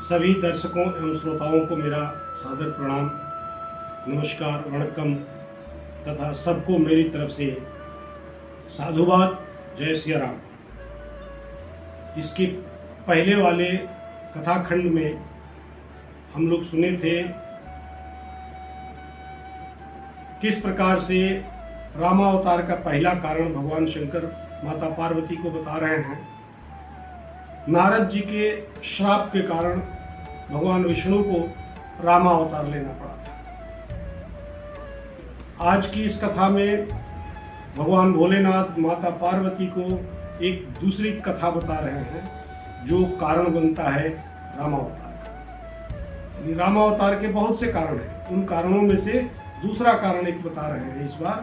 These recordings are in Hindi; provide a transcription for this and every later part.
सभी दर्शकों एवं श्रोताओं को मेरा सादर प्रणाम, नमस्कार, वणक्कम तथा सबको मेरी तरफ से साधुवाद। जय सिया राम। इसके पहले वाले कथाखंड में हम लोग सुने थे किस प्रकार से रामावतार का पहला कारण भगवान शंकर माता पार्वती को बता रहे हैं। नारद जी के श्राप के कारण भगवान विष्णु को रामावतार लेना पड़ा था। आज की इस कथा में भगवान भोलेनाथ माता पार्वती को एक दूसरी कथा बता रहे हैं जो कारण बनता है रामावतार का। रामावतार के बहुत से कारण हैं, उन कारणों में से दूसरा कारण एक बता रहे हैं। इस बार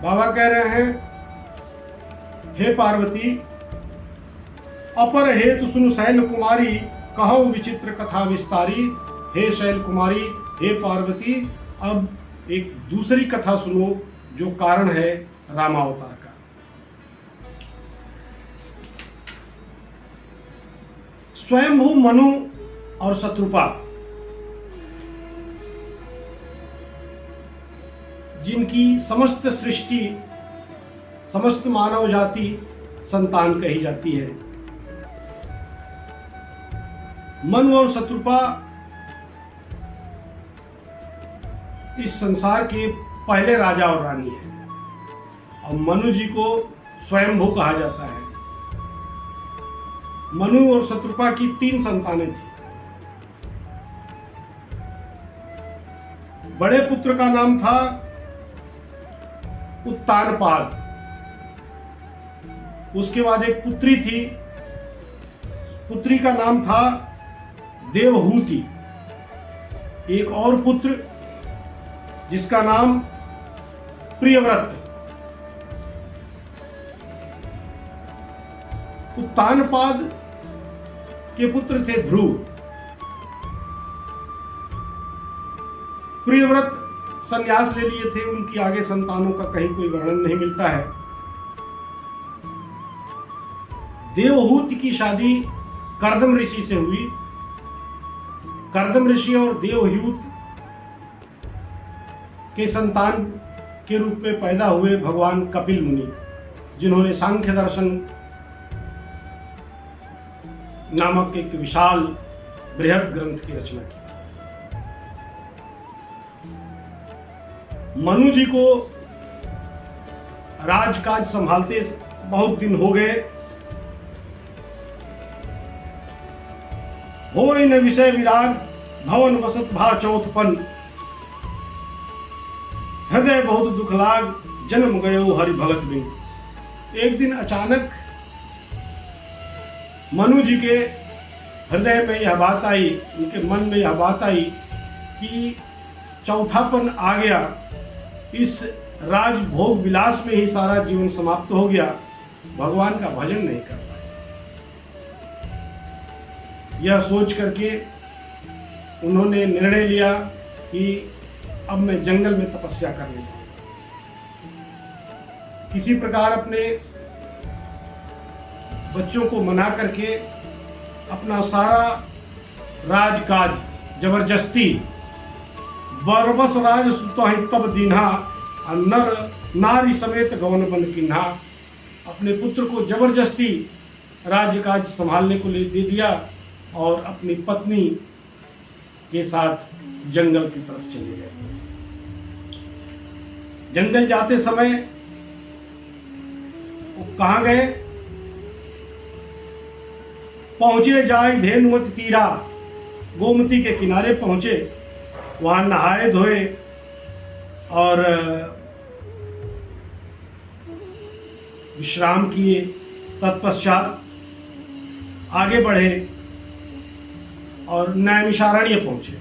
बाबा कह रहे हैं, हे पार्वती, अपर हेतु सुनु शैल कुमारी, कहो विचित्र कथा विस्तारी। हे शैल कुमारी, हे पार्वती, अब एक दूसरी कथा सुनो जो कारण है रामावतार का। स्वयंभू मनु और शत्रुपा, जिनकी समस्त सृष्टि, समस्त मानव जाति संतान कही जाती है। मनु और शत्रुपा इस संसार के पहले राजा और रानी है और मनु जी को स्वयंभू कहा जाता है। मनु और शत्रुपा की 3 संतानें थी। बड़े पुत्र का नाम था उत्तानपाद, उसके बाद एक पुत्री थी, पुत्री का नाम था देवहूति। एक और पुत्र जिसका नाम प्रियव्रत। उत्तानपाद के पुत्र थे ध्रुव। प्रियव्रत संन्यास ले लिए थे, उनकी आगे संतानों का कहीं कोई वर्णन नहीं मिलता है। देवहूति की शादी कर्दम ऋषि से हुई। कर्दम ऋषि और देवहूति के संतान के रूप में पैदा हुए भगवान कपिल मुनि, जिन्होंने सांख्य दर्शन नामक एक विशाल बृहद ग्रंथ की रचना की। मनु जी को राजकाज संभालते बहुत दिन हो गए। होय न विषय विराग, भवन वसत भा चौथपन। हृदय बहुत दुख लाग, जन्म गयो हरि भगत बिन। एक दिन अचानक मनु जी के हृदय में यह बात आई, उनके मन में यह बात आई कि चौथापन आ गया, इस राजभोग विलास में ही सारा जीवन समाप्त हो गया, भगवान का भजन नहीं कर पाए। यह सोच करके उन्होंने निर्णय लिया कि अब मैं जंगल में तपस्या करने लगा। किसी प्रकार अपने बच्चों को मना करके अपना सारा राजकाज जबरदस्ती, बरबस राज सुतहि तब दीन्हा, नर नारी समेत गवन बन किन्हा, अपने पुत्र को जबरदस्ती राज्यकाज संभालने को दे दिया और अपनी पत्नी के साथ जंगल की तरफ चले गए। जंगल जाते समय वो कहाँ गए? पहुंचे जाय धेनुमति तीरा, गोमती के किनारे पहुंचे, वहां नहाए धोए और विश्राम किए। तत्पश्चात आगे बढ़े और नैमिषारण्य पहुंचे।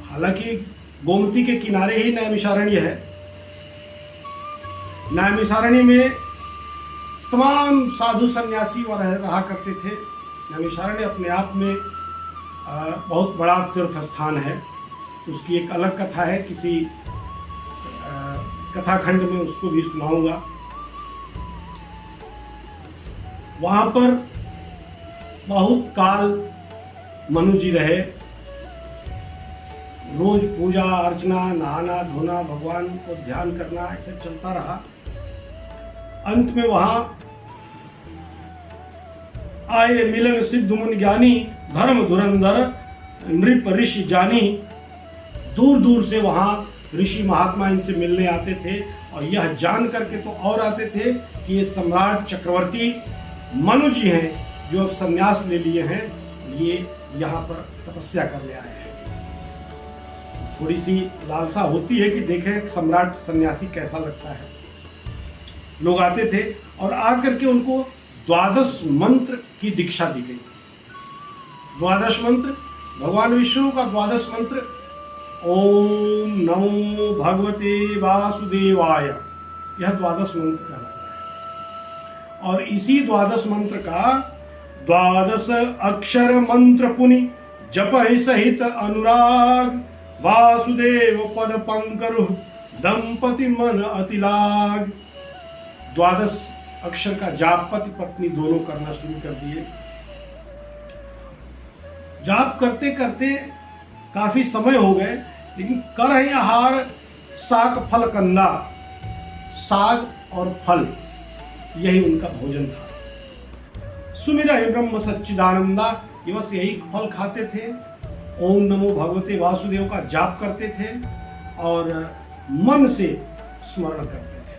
हालांकि गोमती के किनारे ही नैमिषारण्य है। नैमिषारण्य में तमाम साधु सन्यासी वह रहा करते थे। नैमिषारण्य अपने आप में बहुत बड़ा तीर्थ स्थान है। उसकी एक अलग कथा है, किसी कथाखंड में उसको भी सुनाऊंगा। वहां पर बहुत काल मनु जी रहे। रोज पूजा अर्चना, नहाना धोना, भगवान को ध्यान करना, ऐसे चलता रहा। अंत में वहां आए मिलन सिद्ध मुनि ज्ञानी, धर्म धुरंधर नृप ऋषि जानी। दूर दूर से वहां ऋषि महात्मा इनसे मिलने आते थे और यह जान करके तो और आते थे कि ये सम्राट चक्रवर्ती मनु जी हैं जो अब संन्यास ले लिए हैं, ये यहाँ पर तपस्या करने आए हैं। थोड़ी सी लालसा होती है कि देखें सम्राट सन्यासी कैसा लगता है। लोग आते थे और आकर के उनको द्वादश मंत्र की दीक्षा दी गई। द्वादश मंत्र, भगवान विष्णु का द्वादश मंत्र ओम नमो भगवते वासुदेवाय, यह द्वादश मंत्र कहलाता है। और इसी द्वादश मंत्र का द्वादश अक्षर मंत्र पुनि जप सहित अनुराग, वासुदेव पद पंकरु दंपति मन अतिलाग। द्वादश अक्षर का जाप पति पत्नी दोनों करना शुरू कर दिए। जाप करते करते काफी समय हो गए, लेकिन करहि आहार साग फल कंदा, साग और फल यही उनका भोजन था। सुमिरहि ब्रह्म सच्चिदानंदा, ये बस यही फल खाते थे। ओम नमो भगवते वासुदेव का जाप करते थे और मन से स्मरण करते थे।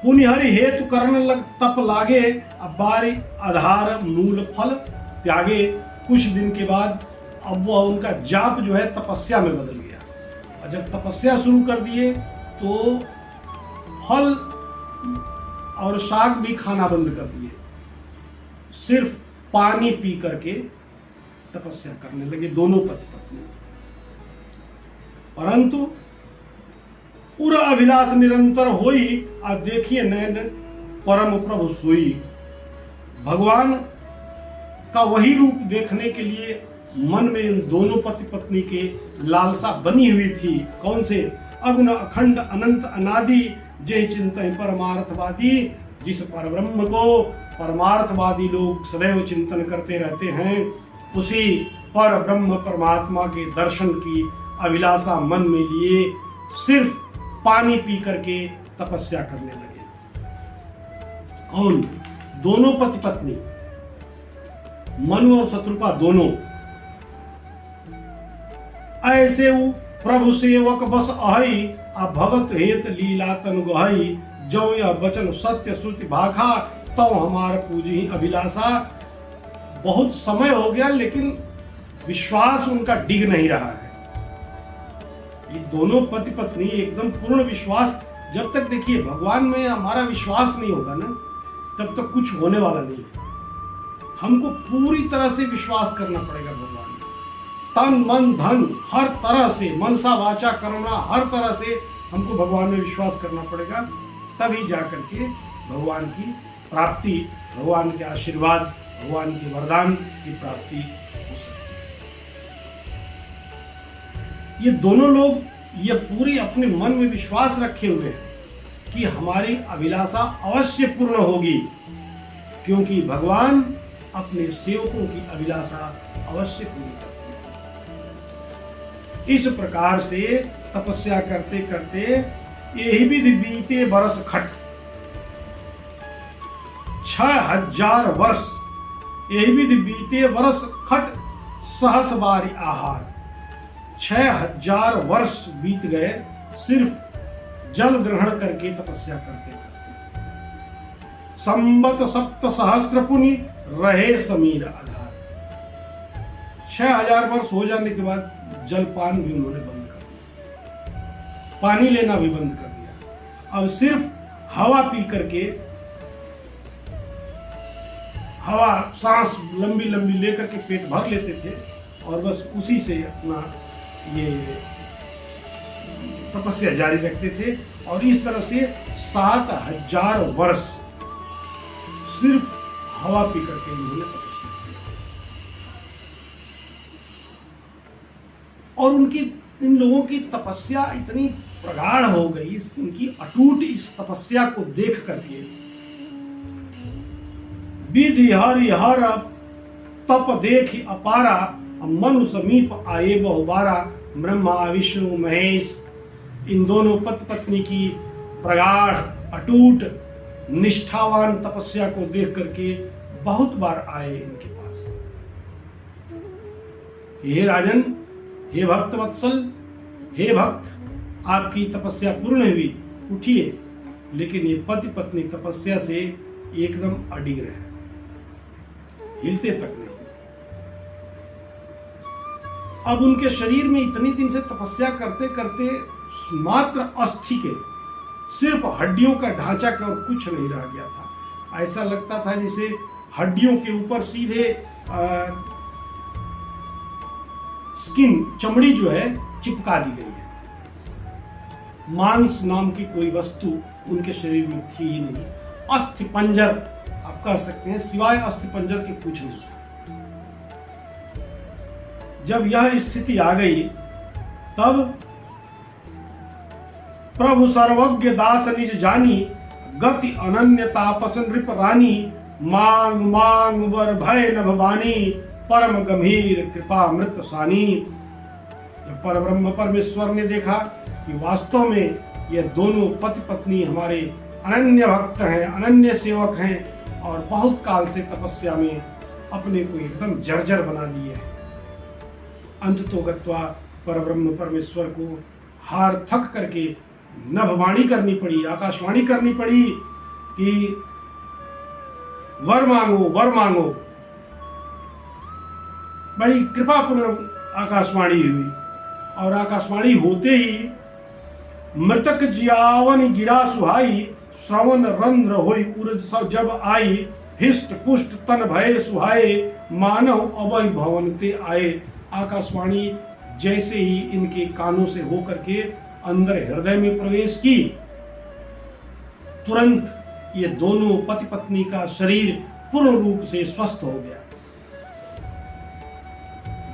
पुनिहरि हेतु करण लग तप लागे, अब बारी आधार मूल फल त्यागे। कुछ दिन के बाद अब वह उनका जाप जो है तपस्या में बदल गया, और जब तपस्या शुरू कर दिए तो फल और साग भी खाना बंद कर दिए, सिर्फ पानी पी करके तपस्या करने लगे दोनों पति पत्नी। परंतु पूरा अभिलाष निरंतर होई, आप देखिए नैन परम प्रभु सोई। भगवान का वही रूप देखने के लिए मन में इन दोनों पति पत्नी के लालसा बनी हुई थी। कौन से? अगुण अखंड अनंत अनादि जय चिंतन परमार्थवादी, जिस परब्रह्म को परमार्थवादी लोग सदैव चिंतन करते रहते हैं, उसी पर ब्रह्म परमात्मा के दर्शन की अभिलाषा मन में लिए सिर्फ पानी पी करके तपस्या करने लगे। और दोनों पति पत्नी, मनु और शत्रुपा दोनों, ऐसे प्रभु सेवक बस अहई, आ भगत हेत लीला तनु गहई। जो यह वचन सत्य श्रुति भाखा, तो हमार पूजी अभिलाषा। बहुत समय हो गया लेकिन विश्वास उनका डिग नहीं रहा है। ये दोनों पति पत्नी एकदम पूर्ण विश्वास, जब तक देखिए भगवान में हमारा विश्वास नहीं होगा ना, तब तक कुछ होने वाला नहीं है। हमको पूरी तरह से विश्वास करना पड़ेगा भगवान में, तन मन धन हर तरह से, मनसा वाचा कर्मणा हर तरह से हमको भगवान में विश्वास करना पड़ेगा। तभी जाकर के भगवान की प्राप्ति, भगवान के आशीर्वाद, भगवान के वरदान की प्राप्ति हो सकती है। ये दोनों लोग ये पूरी अपने मन में विश्वास रखे हुए हैं कि हमारी अभिलाषा अवश्य पूर्ण होगी, क्योंकि भगवान अपने सेवकों की अभिलाषा अवश्य पूर्ण करते हैं। इस प्रकार से तपस्या करते करते यही विधि बीते बरस खट, 6000 वर्ष यही विधि बीते वर्ष खट, सहस बारी आहार। 6000 वर्ष बीत गए सिर्फ जल ग्रहण करके तपस्या करते करते। संबत सप्त सहस्त्र पुनि रहे समीर आधार। 6000 वर्ष हो जाने के बाद जलपान भी उन्होंने बंद कर दिया, पानी लेना भी बंद कर दिया। अब सिर्फ हवा पी करके, हवा सांस लंबी लंबी लेकर के पेट भर लेते थे और बस उसी से अपना ये तपस्या जारी रखते थे। और इस तरह से 7000 वर्ष सिर्फ हवा पी करके उन्होंने तपस्या की। और उनकी, इन लोगों की तपस्या इतनी प्रगाढ़ हो गई, उनकी अटूट इस तपस्या को देख करके विधि हरिहर तप देखि अपारा, मनु समीप आए बहुबारा। ब्रह्मा विष्णु महेश इन दोनों पति पत्नी की प्रगाढ़ अटूट निष्ठावान तपस्या को देख करके बहुत बार आए इनके पास। हे राजन, हे भक्त वत्सल, हे भक्त, आपकी तपस्या पूर्ण हुई, उठिए। लेकिन ये पति पत्नी तपस्या से एकदम अडिग रहे, हिलते तक नहीं। अब उनके शरीर में इतने दिन से तपस्या करते करते मात्र अस्थि के, सिर्फ हड्डियों का ढांचा का और कुछ नहीं रह गया था। ऐसा लगता था जैसे हड्डियों के ऊपर सीधे स्किन, चमड़ी जो है चिपका दी गई है। मांस नाम की कोई वस्तु उनके शरीर में थी ही नहीं। अस्थि पंजर आप कह सकते हैं, सिवाय अस्थि पंजर के कुछ नहीं था। जब यह स्थिति आ गई तब प्रभु सर्वज्ञ दास निज जानी, गति अनन्य तापस नृप रानी। मांग मांग वर भय नभ बानी, परम गंभीर कृपा मृत सानी। जब परब्रह्म परमेश्वर ने देखा कि वास्तव में ये दोनों पति पत्नी हमारे अनन्य भक्त हैं, अनन्य सेवक हैं और बहुत काल से तपस्या में अपने को एकदम जर्जर बना दिए हैं, अंततो गत्वा परब्रह्म परमेश्वर को हार थक करके नभवाणी करनी पड़ी, आकाशवाणी करनी पड़ी कि वर मांगो, वर मांगो। बड़ी कृपापूर्ण आकाशवाणी हुई और आकाशवाणी होते ही मृतक जियावन गिरा सुहाई, श्रवण रंध्र होई उर्ज सब जब आई। हिष्ट पुष्ट तन भय सुहाए, मानव अभय भवन ते आए। आकाशवाणी जैसे ही इनके कानों से होकर के अंदर हृदय में प्रवेश की, तुरंत ये दोनों पति पत्नी का शरीर पूर्ण रूप से स्वस्थ हो गया।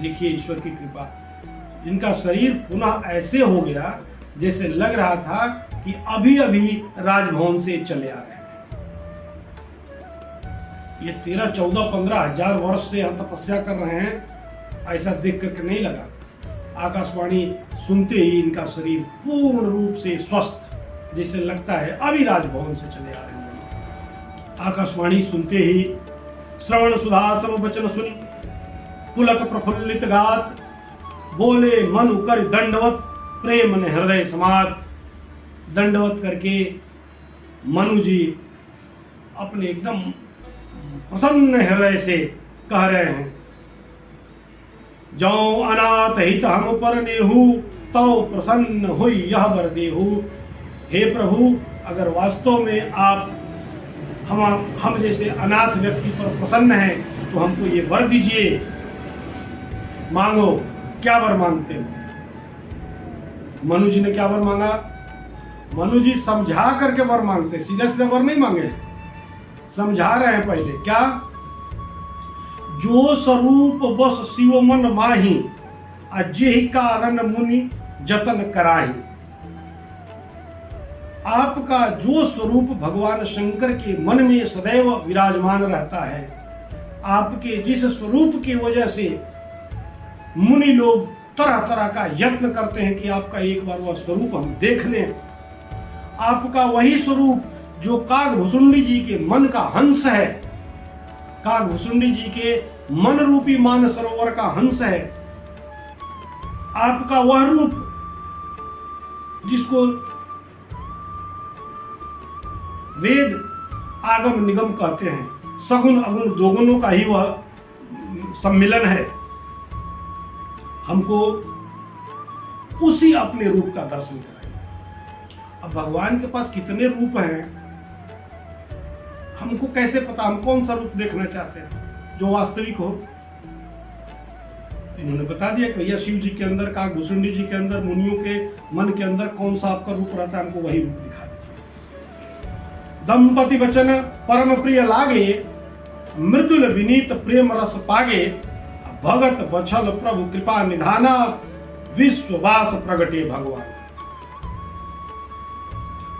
देखिए ईश्वर की कृपा, इनका शरीर पुनः ऐसे हो गया जैसे लग रहा था कि अभी अभी राजभवन से चले आ रहे हैं। ये 13, 14, 15 हजार वर्ष से हम तपस्या कर रहे हैं, ऐसा देख करके नहीं लगा। आकाशवाणी सुनते ही इनका शरीर पूर्ण रूप से स्वस्थ, जैसे लगता है अभी राजभवन से चले आ रहे हैं। आकाशवाणी सुनते ही श्रवण सुधा सब वचन सुनी, पुलक प्रफुल्लित गात। बोले मनु कर दंडवत, प्रेम ने हृदय समात। दंडवत करके मनु जी अपने एकदम प्रसन्न हृदय से कह रहे हैं, जो अनाथ हित हम पर नेहू, तो प्रसन्न हुई यह वर देहू। हे प्रभु, अगर वास्तव में आप हम जैसे अनाथ व्यक्ति पर प्रसन्न हैं तो हमको ये वर दीजिए। मांगो, क्या वर मांगते हो? मनु जी ने क्या वर मांगा? मनु जी समझा करके वर मांगते, सीधा सीधा वर नहीं मांगे, समझा रहे हैं पहले। क्या? जो स्वरूप बस शिव मन माही, अजेहि कारण मुनि जतन कराही। आपका जो स्वरूप भगवान शंकर के मन में सदैव विराजमान रहता है, आपके जिस स्वरूप की वजह से मुनि लोग तरह तरह का यत्न करते हैं कि आपका एक बार वह स्वरूप हम देख लें। आपका वही स्वरूप जो कागभुसुंडी जी के मन का हंस है, कागभुसुंडी जी के मन रूपी मान सरोवर का हंस है। आपका वह रूप जिसको वेद आगम निगम कहते हैं, सगुण अगुण दोगुणों का ही वह सम्मिलन है। हमको उसी अपने रूप का दर्शन कराइए। अब भगवान के पास कितने रूप हैं, हमको कैसे पता हम कौन सा रूप देखना चाहते हैं जो वास्तविक हो? इन्होंने बता दिया कि भैया शिव जी के अंदर, कागभुसुंडी जी के अंदर, मुनियों के मन के अंदर कौन सा आपका रूप रहता है, हमको वही रूप दिखा दीजिए। दंपति वचन परम प्रिय लागे, मृदुल विनीत प्रेम रस पागे। भगत बछल प्रभु कृपा निधाना, विश्ववास प्रगटे भगवान।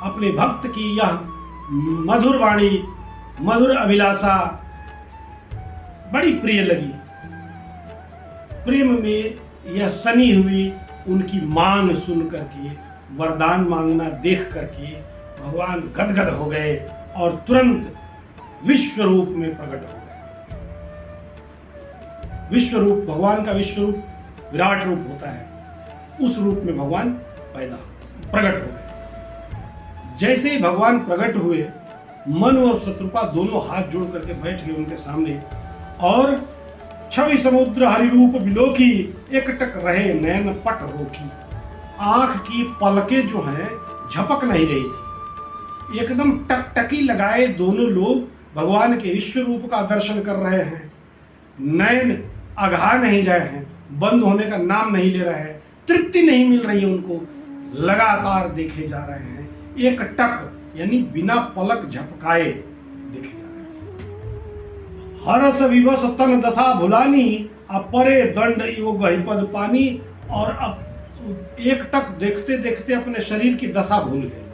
अपने भक्त की यह मधुर वाणी, मधुर अभिलाषा बड़ी प्रिय लगी। प्रेम में यह सनी हुई, उनकी मांग सुन करके, वरदान मांगना देख करके भगवान गदगद हो गए और तुरंत विश्व रूप में प्रकट हो गए। विश्व रूप, भगवान का विश्व रूप विराट रूप होता है, उस रूप में भगवान प्रकट हो गए। जैसे ही भगवान प्रकट हुए, मनु और शत्रुपा दोनों हाथ जोड़ करके बैठ गए उनके सामने और छवि समुद्र हरिरूप बिलोकी, एकटक रहे नयन पट रोकी। आंख की पलकें जो हैं झपक नहीं रही थी, एकदम टकटकी लगाए दोनों लोग भगवान के विश्व रूप का दर्शन कर रहे हैं। नयन अघा नहीं रहे हैं, बंद होने का नाम नहीं ले रहे हैं, तृप्ति नहीं मिल रही है उनको, लगातार देखे जा रहे हैं, एक टक यानी बिना पलक झपकाए देखे जा रहे हैं। हरस विवश तन दशा भुलानी, अपरे दंड इव गहिपद पानी। और अब एक टक देखते देखते अपने शरीर की दशा भूल गए।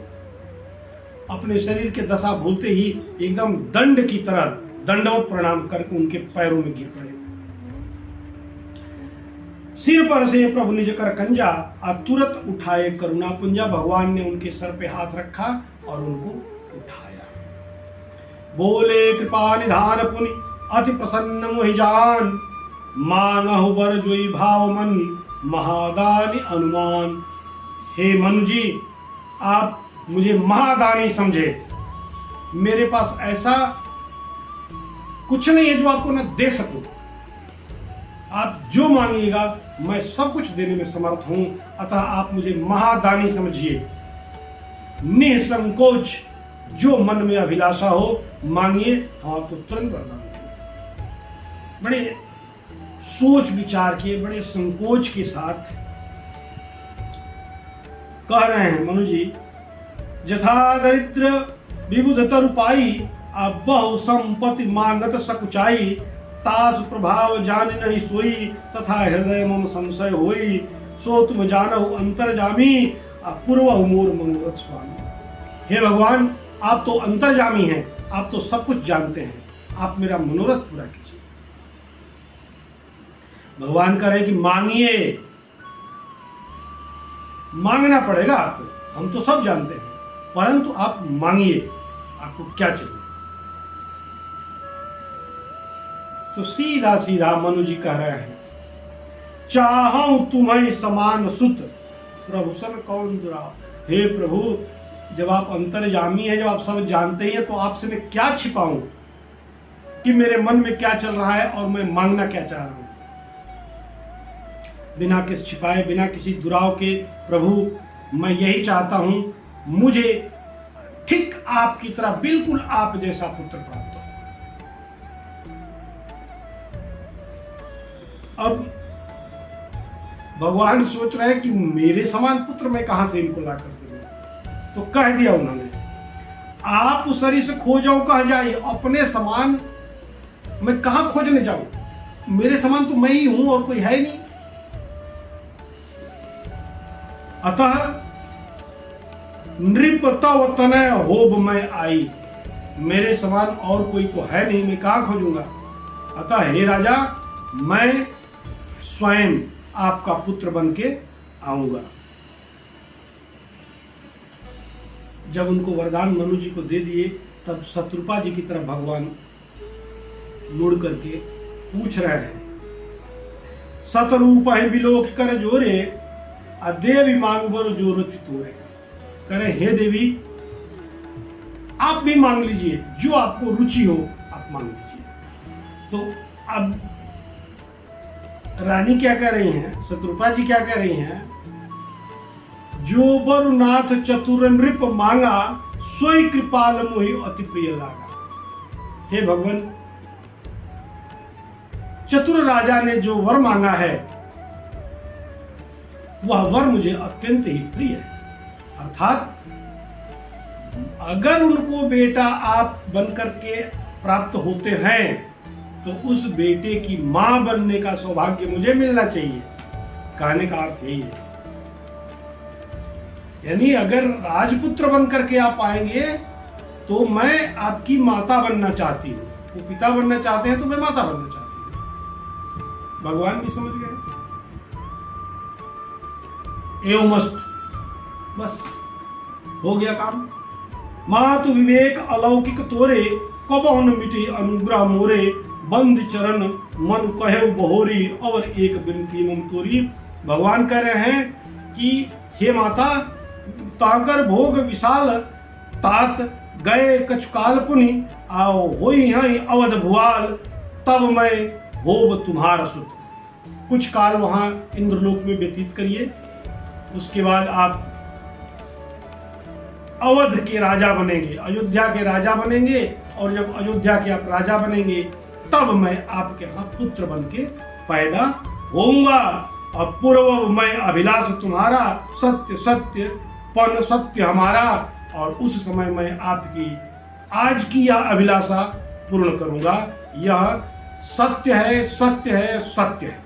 अपने शरीर की दशा भूलते ही एकदम दंड की तरह दंडवत प्रणाम करके उनके पैरों में गिर पड़े। सिर पर से प्रभु निज कर कंजा, तुरंत उठाए करुणा पुंजा। भगवान ने उनके सर पे हाथ रखा और उनको उठाया। बोले कृपा निधान पुनि, अति प्रसन्न मोहि जान। मांगहु बर जोई भाव मन, महादानी अनुमान। हे मनु जी, आप मुझे महादानी समझे। मेरे पास ऐसा कुछ नहीं है जो आपको न दे सकूं। आप जो मांगिएगा मैं सब कुछ देने में समर्थ हूं, अतः आप मुझे महादानी समझिए। निसंकोच जो मन में अभिलाषा हो मांगिए, हम आपको तुरंत वरदान देंगे। बड़े सोच विचार के, बड़े संकोच के साथ कह रहे हैं मनु जी, जथा दरिद्र विबुध तरु पाई, अब बहु संपत्ति मांगत सकुचाई। तास प्रभाव जान नहीं सोई, तथा हृदय मम संशय होई। सो तुम जानहु अंतर्जामी, पूर्व मोर मनोरथ स्वामी। हे भगवान, आप तो अंतर्जामी हैं, आप तो सब कुछ जानते हैं, आप मेरा मनोरथ पूरा कीजिए। भगवान कह रहे कि मांगिए, मांगना पड़ेगा आपको, हम तो सब जानते हैं, परंतु आप मांगिए, आपको क्या चाहिए। तो सीधा सीधा मनु जी कह रहे हैं, चाहूं तुम्हें समान सुत, प्रभु सब कौन दुराव। हे प्रभु, जब आप अंतर्यामी हैं, जब आप सब जानते हैं, तो आपसे मैं क्या छिपाऊं कि मेरे मन में क्या चल रहा है और मैं मांगना क्या चाह रहा हूं। बिना किसी छिपाए, बिना किसी दुराव के, प्रभु मैं यही चाहता हूं, मुझे ठीक आपकी तरह, बिल्कुल आप जैसा पुत्र प्राप्त हो। अब भगवान सोच रहे हैं कि मेरे समान पुत्र मैं कहां से इनको ला कर दूंगा। तो कह दिया उन्होंने, आप उस शरीर से खो जाओ कहा जाए, अपने समान मैं कहां खोजने जाऊं, मेरे समान तो मैं ही हूं और कोई है नहीं। अतः नृप तव तनय होब मैं आई, मेरे समान और कोई तो है नहीं, मैं कहां खोजूंगा। अतः हे राजा, मैं स्वयं आपका पुत्र बन के आऊंगा। जब उनको वरदान मनु जी को दे दिए, तब शत्रुपा जी की तरफ भगवान मुड़ करके पूछ रहे हैं, सतरूप है बिलोक कर जोरे, देवी मांग बर जो रुचि तोरे। करे हे देवी, आप भी मांग लीजिए, जो आपको रुचि हो आप मांग लीजिए। तो अब रानी क्या कह रही हैं, शत्रुपा जी क्या कह रही हैं, जो बरुनाथ चतुर नृप मांगा, सोई कृपाल मोहि अति प्रिय लागा। हे भगवान, चतुर राजा ने जो वर मांगा है, वह वर मुझे अत्यंत ही प्रिय है। अर्थात अगर उनको बेटा आप बनकर के प्राप्त होते हैं, तो उस बेटे की मां बनने का सौभाग्य मुझे मिलना चाहिए। कहने का अर्थ यही है, यानी अगर राजपुत्र बनकर के आप आएंगे, तो मैं आपकी माता बनना चाहती हूँ। वो पिता बनना चाहते हैं तो मैं माता बनना चाहती हूँ। भगवान भी समझ गए। एवमस्तु, बस हो गया काम। मातु विवेक अलौकिक तोरे, कबहुँ न मिटे अनुग्रह मोरे, बंद चरण मन कहे बहोरी, और एक बिनती मम तोरी। भगवान कह रहे हैं कि हे माता, ताकर भोग विशाल तात, गए कछुकाल पुनि, आओ होई हई अवध भुआल, तब मैं होब तुम्हारा सुत। कुछ काल वहां इंद्रलोक में व्यतीत करिए, उसके बाद आप अवध के राजा बनेंगे, अयोध्या के राजा बनेंगे, और जब अयोध्या के आप राजा बनेंगे तब मैं आपके यहाँ पुत्र बन के पैदा होऊंगा। और पूर्व मैं अभिलाष तुम्हारा, सत्य सत्य पन सत्य हमारा, और उस समय मैं आपकी आज की यह अभिलाषा पूर्ण करूंगा। यह सत्य है, सत्य है, सत्य है।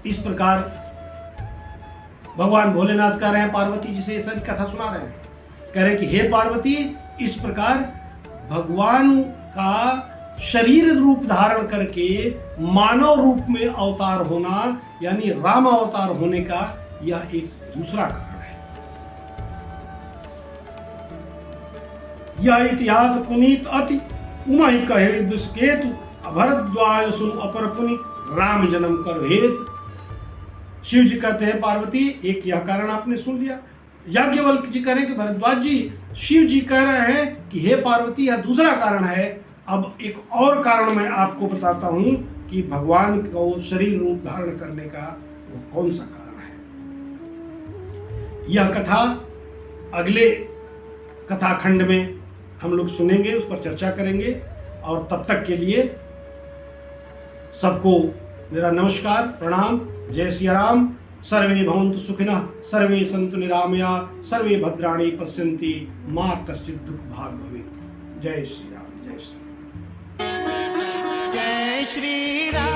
इस प्रकार भगवान भोलेनाथ कह रहे हैं पार्वती जी से ये सारी कथा सुना रहे हैं। कह रहे हैं कि हे पार्वती, इस प्रकार भगवान का शरीर रूप धारण करके मानव रूप में अवतार होना, यानी राम अवतार होने का यह एक दूसरा कारण है। यह इतिहास पुनीत अति, उमहि कहे दुष्केतु, भरद्वाज सुन अपर पुनि, राम जन्म कर हेतु। शिव जी कहते हैं पार्वती, एक यह कारण आपने सुन लिया। याज्ञवल्क्य जी कह रहे हैं कि भरद्वाज जी, शिव जी कह रहे हैं कि हे पार्वती, यह दूसरा कारण है। अब एक और कारण मैं आपको बताता हूं कि भगवान को शरीर रूप धारण करने का वो कौन सा कारण है। यह कथा अगले कथाखंड में हम लोग सुनेंगे, उस पर चर्चा करेंगे। और तब तक के लिए सबको मेरा नमस्कार, प्रणाम, जय सिया राम। सर्वे भवन्तु सुखिनः, सर्वे सन्तु निरामया, सर्वे भद्राणि पश्यन्ति, मा कश्चित् दुःख भाग् भवेत्। जय श्री राम, जय श्री राम। जय श्री राम।